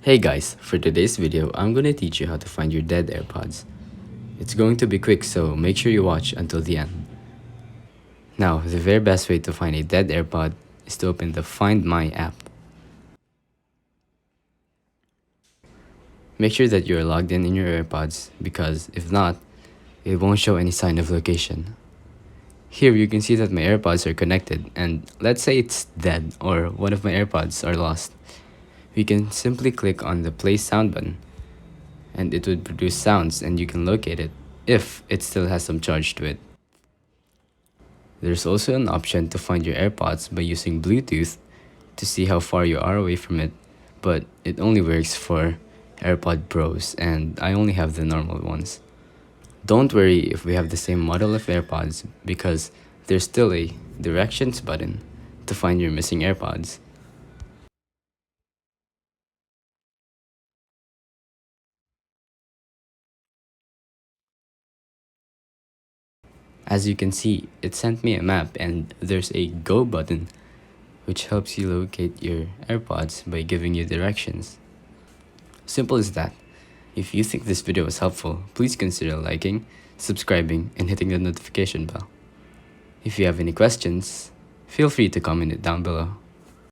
Hey guys, for today's video, I'm gonna teach you how to find your dead AirPods. It's going to be quick, so make sure you watch until the end. Now, the very best way to find a dead AirPod is to open the Find My app. Make sure that you're logged in your AirPods because if not, it won't show any sign of location. Here you can see that my AirPods are connected and let's say it's dead or one of my AirPods are lost. We can simply click on the play sound button and it would produce sounds and you can locate it if it still has some charge to it. There's also an option to find your AirPods by using Bluetooth to see how far you are away from it, but it only works for AirPod Pros and I only have the normal ones. Don't worry if we have the same model of AirPods because there's still a directions button to find your missing AirPods. As you can see, it sent me a map and there's a go button which helps you locate your AirPods by giving you directions. Simple as that. If you think this video was helpful, please consider liking, subscribing, and hitting the notification bell. If you have any questions, feel free to comment it down below.